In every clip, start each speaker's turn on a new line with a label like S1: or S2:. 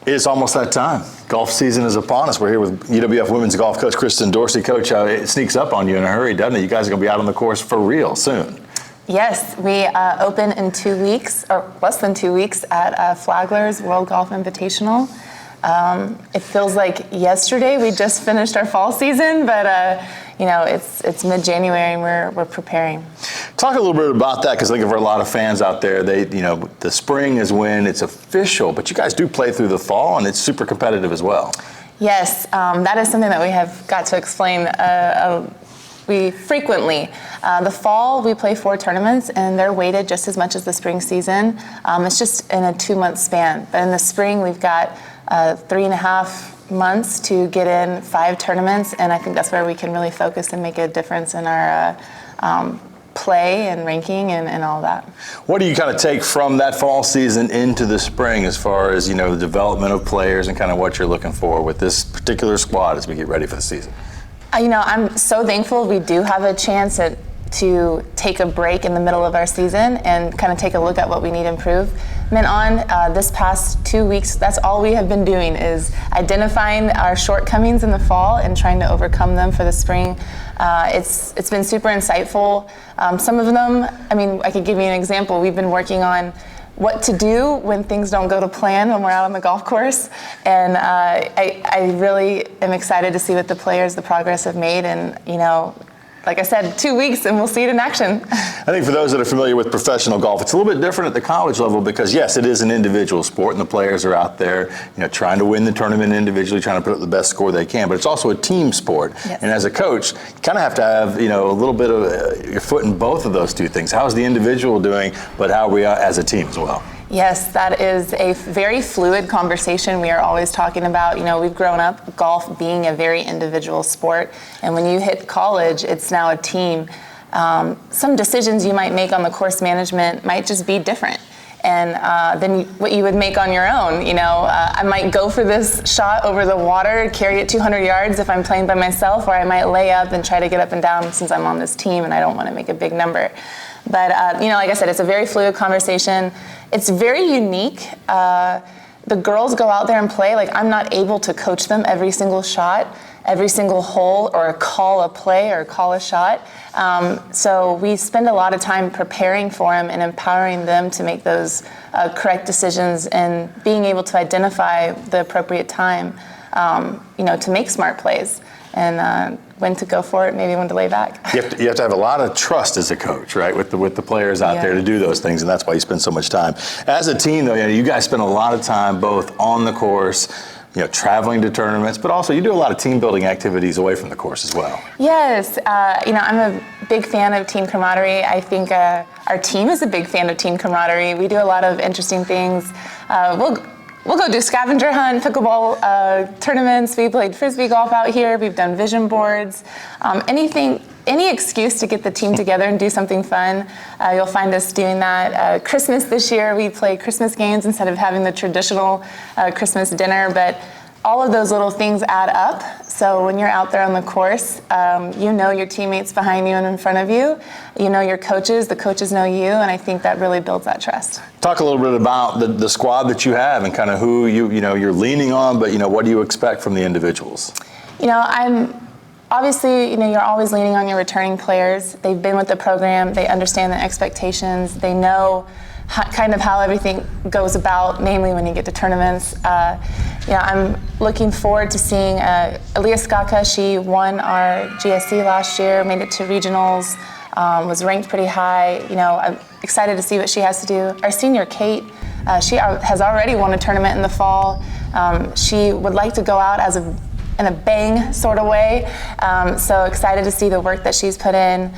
S1: It's almost that time. Golf season is upon us. We're here with UWF women's golf coach Kristen Dorsey. Coach, it sneaks up on you in a hurry, doesn't it? You guys are going to be out on the course for real soon.
S2: Yes, we open in 2 weeks, or less than 2 weeks, at Flagler's World Golf Invitational. It feels like yesterday we just finished our fall season, but it's mid-January and we're preparing.
S1: Talk a little bit about that, because I think for a lot of fans out there, the spring is when it's official, but you guys do play through the fall, and it's super competitive as well.
S2: Yes, that is something that we have got to explain we frequently. The fall, we play 4 tournaments, and they're weighted just as much as the spring season. It's just in a 2-month span. But in the spring, we've got 3.5 months to get in 5 tournaments, and I think that's where we can really focus and make a difference in our play and ranking and all that.
S1: What do you kind of take from that fall season into the spring as far as, the development of players and kind of what you're looking for with this particular squad as we get ready for the season?
S2: I'm so thankful we do have a chance to take a break in the middle of our season and kind of take a look at what we need to improve. This past 2 weeks, that's all we have been doing is identifying our shortcomings in the fall and trying to overcome them for the spring. It's been super insightful. Some of them, I could give you an example. We've been working on what to do when things don't go to plan when we're out on the golf course. And I really am excited to see what the progress have made. And, like I said, 2 weeks and we'll see it in action.
S1: I think for those that are familiar with professional golf, it's a little bit different at the college level because, yes, it is an individual sport and the players are out there, trying to win the tournament individually, trying to put up the best score they can. But it's also a team sport.
S2: Yes.
S1: And as a coach, you kind of have to have, a little bit of your foot in both of those two things. How's the individual doing, but how are we as a team as well?
S2: Yes, that is a very fluid conversation we are always talking about. We've grown up golf being a very individual sport, and when you hit college, it's now a team. Some decisions you might make on the course management might just be different than what you would make on your own. I might go for this shot over the water, carry it 200 yards if I'm playing by myself, or I might lay up and try to get up and down since I'm on this team and I don't want to make a big number. But, like I said, it's a very fluid conversation. It's very unique. The girls go out there and play. I'm not able to coach them every single shot, every single hole, or call a play or call a shot. So we spend a lot of time preparing for them and empowering them to make those correct decisions and being able to identify the appropriate time, to make smart plays. And when to go for it, maybe when to lay back. You have to have a lot of trust as a coach, right, with the players out there to do those things, and that's why you spend so much time. As a team, though, you guys spend a lot of time both on the course, traveling to tournaments, but also you do a lot of team building activities away from the course as well. Yes, I'm a big fan of team camaraderie. I think our team is a big fan of team camaraderie. We do a lot of interesting things. We'll go do scavenger hunt, pickleball tournaments. We played frisbee golf out here. We've done vision boards. Any excuse to get the team together and do something fun, you'll find us doing that. Christmas this year, we play Christmas games instead of having the traditional Christmas dinner, but all of those little things add up. So when you're out there on the course, your teammates behind you and in front of you. Your coaches, the coaches know you, and I think that really builds that trust. Talk a little bit about the squad that you have and kind of who you're leaning on, but what do you expect from the individuals? Obviously, you're always leaning on your returning players. They've been with the program, they understand the expectations, they know how everything goes about, namely when you get to tournaments. I'm looking forward to seeing Aaliyah Skaka. She won our GSC last year, made it to regionals, was ranked pretty high. I'm excited to see what she has to do. Our senior, Kate, she has already won a tournament in the fall. She would like to go out in a bang sort of way. So excited to see the work that she's put in.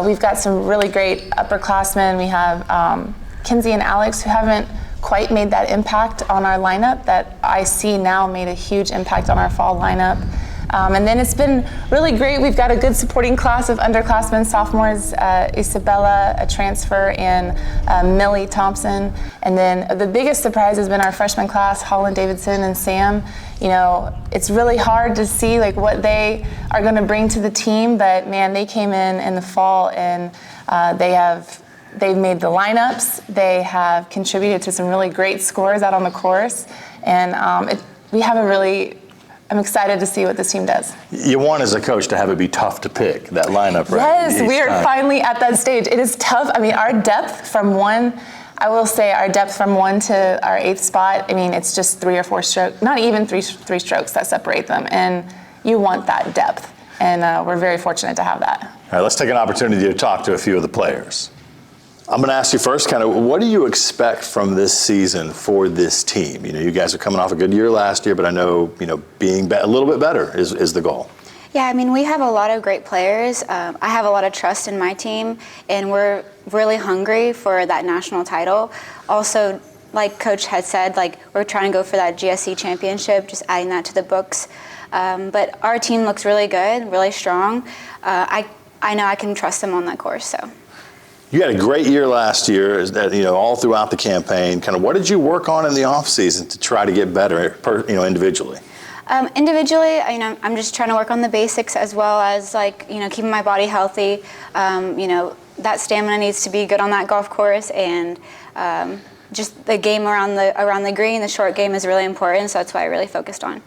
S2: We've got some really great upperclassmen. We have Kinsey and Alex, who haven't quite made that impact on our lineup that I see now made a huge impact on our fall lineup. And then it's been really great. We've got a good supporting class of underclassmen, sophomores, Isabella, a transfer, and Millie Thompson. And then the biggest surprise has been our freshman class, Holland Davidson and Sam. It's really hard to see what they are going to bring to the team, but man, they came in the fall and they have They've made the lineups. They have contributed to some really great scores out on the course. And I'm excited to see what this team does.
S1: You want, as a coach, to have it be tough to pick that lineup, right?
S2: Yes, we are finally at that stage. It is tough. I mean, our depth from one to our 8th spot, I mean, it's just 3 or 4 strokes, not even three strokes that separate them. And you want that depth. And we're very fortunate to have that.
S1: All right, let's take an opportunity to talk to a few of the players. I'm going to ask you first, kind of, what do you expect from this season for this team? You know, you guys are coming off a good year last year, but I know, being a little bit better is the goal.
S3: Yeah, I mean, we have a lot of great players. I have a lot of trust in my team, and we're really hungry for that national title. Also, like Coach had said, we're trying to go for that GSC championship, just adding that to the books. But our team looks really good, really strong. I know I can trust them on that course, so.
S1: You had a great year last year, all throughout the campaign. Kind of, what did you work on in the off season to try to get better, individually?
S3: Individually, I'm just trying to work on the basics as well as keeping my body healthy. That stamina needs to be good on that golf course, and just the game around the green, the short game is really important. So that's what I really focused on.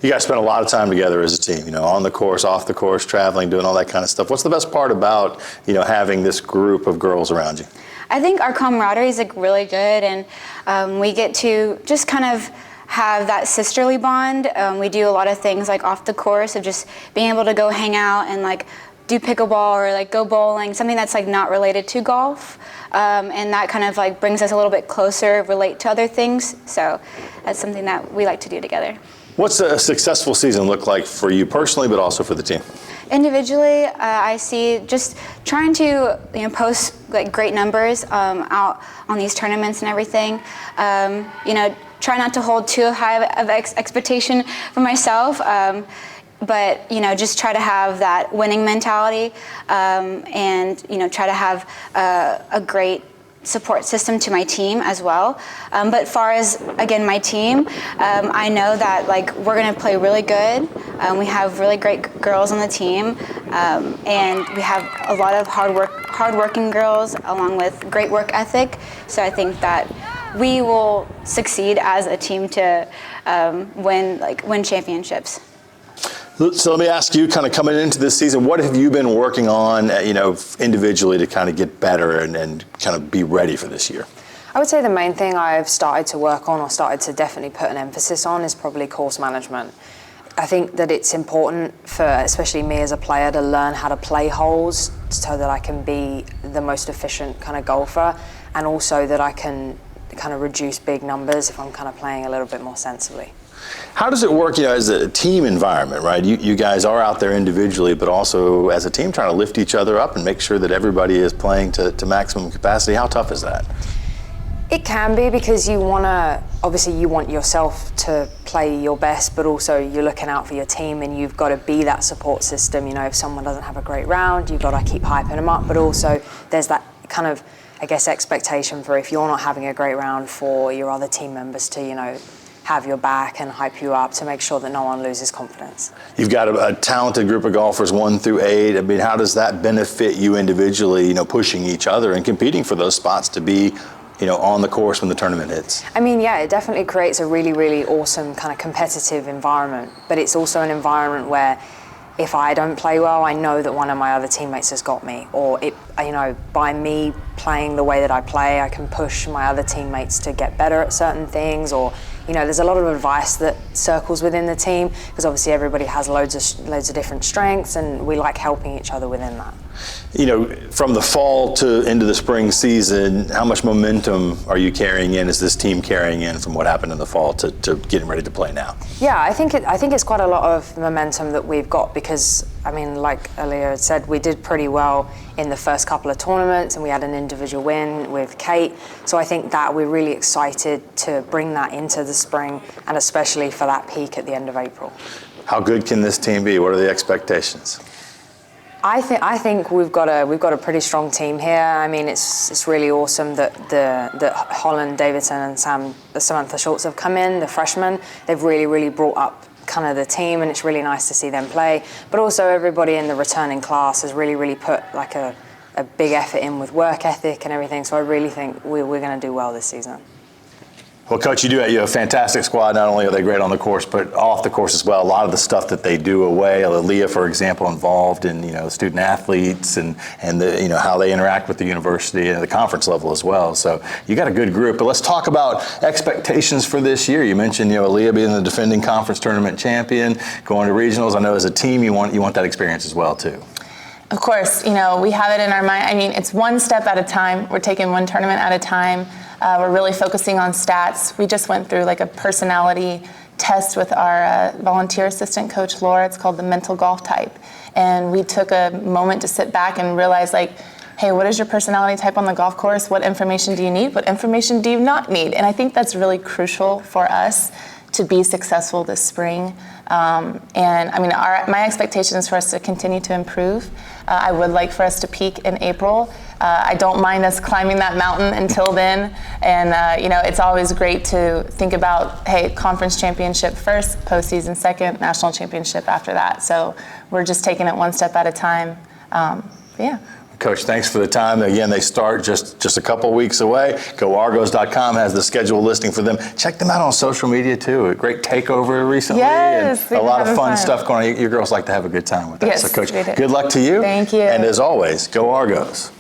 S1: You guys spend a lot of time together as a team, on the course, off the course, traveling, doing all that kind of stuff. What's the best part about, having this group of girls around you?
S3: I think our camaraderie is really good, and we get to just kind of have that sisterly bond. We do a lot of things off the course of just being able to go hang out and do pickleball or go bowling, something that's not related to golf. And that kind of brings us a little bit closer, relate to other things. So that's something that we like to do together.
S1: What's a successful season look like for you personally, but also for the team?
S3: Individually, I see just trying to post great numbers out on these tournaments and everything. Try not to hold too high of expectation for myself, but just try to have that winning mentality, and try to have a great support system to my team as well. But far as, again, my team, I know that we're going to play really good. We have really great girls on the team, and we have a lot of hardworking girls along with great work ethic. So I think that we will succeed as a team to win championships.
S1: So let me ask you, kind of coming into this season, what have you been working on, individually to kind of get better and kind of be ready for this year?
S4: I would say the main thing I've started to work on, or started to definitely put an emphasis on, is probably course management. I think that it's important for, especially me as a player, to learn how to play holes so that I can be the most efficient kind of golfer, and also that I can kind of reduce big numbers if I'm kind of playing a little bit more sensibly.
S1: How does it work, as a team environment, right? You guys are out there individually, but also as a team trying to lift each other up and make sure that everybody is playing to maximum capacity. How tough is that?
S4: It can be, because you want yourself to play your best, but also you're looking out for your team, and you've got to be that support system. If someone doesn't have a great round, you've got to keep hyping them up, but also there's that kind of, expectation for, if you're not having a great round, for your other team members to, have your back and hype you up to make sure that no one loses confidence. You've
S1: got a talented group of golfers, 1 through 8. I mean, how does that benefit you individually, pushing each other and competing for those spots to be, on the course when the tournament hits?
S4: I mean, yeah, it definitely creates a really, really awesome kind of competitive environment, but it's also an environment where if I don't play well, I know that one of my other teammates has got me, or by me playing the way that I play, I can push my other teammates to get better at certain things, or there's a lot of advice that circles within the team, because obviously everybody has loads of different strengths, and we like helping each other within that.
S1: From the fall to into the spring season, how much momentum are you carrying in? Is this team carrying in from what happened in the fall to getting ready to play now?
S4: Yeah, I think it's quite a lot of momentum that we've got, because like earlier said, we did pretty well in the first couple of tournaments, and we had an individual win with Kate. So I think that we're really excited to bring that into the spring, and especially for that peak at the end of April.
S1: How good can this team be? What are the expectations?
S4: I think we've got a pretty strong team here. I mean, it's really awesome that Holland Davidson and Samantha Schultz have come in, the freshmen. They've really brought up kind of the team, and it's really nice to see them play. But also everybody in the returning class has really put a a big effort in with work ethic and everything. So I really think we're going to do well this season.
S1: Well, Coach, you have a fantastic squad. Not only are they great on the course, but off the course as well. A lot of the stuff that they do away, Aaliyah, for example, involved in student athletes and the, how they interact with the university and the conference level as well. So you got a good group. But let's talk about expectations for this year. You mentioned Aaliyah being the defending conference tournament champion, going to regionals. I know as a team you want that experience as well too.
S2: Of course, we have it in our mind. I mean, it's one step at a time. We're taking one tournament at a time. We're really focusing on stats. We just went through like a personality test with our volunteer assistant coach, Laura. It's called the mental golf type. And we took a moment to sit back and realize, hey, what is your personality type on the golf course? What information do you need? What information do you not need? And I think that's really crucial for us to be successful this spring. And I mean, my expectation is for us to continue to improve. I would like for us to peak in April. I don't mind us climbing that mountain until then. And, it's always great to think about, hey, conference championship first, postseason second, national championship after that. So we're just taking it one step at a time. Yeah.
S1: Coach, thanks for the time. Again, they start just a couple weeks away. GoArgos.com has the schedule listing for them. Check them out on social media, too. A great takeover recently.
S2: Yes,
S1: and a lot of fun stuff going on. Your girls like to have a good time with that.
S2: Yes,
S1: so, Coach,
S2: we do.
S1: good luck to you.
S2: Thank you.
S1: And as always, go Argos.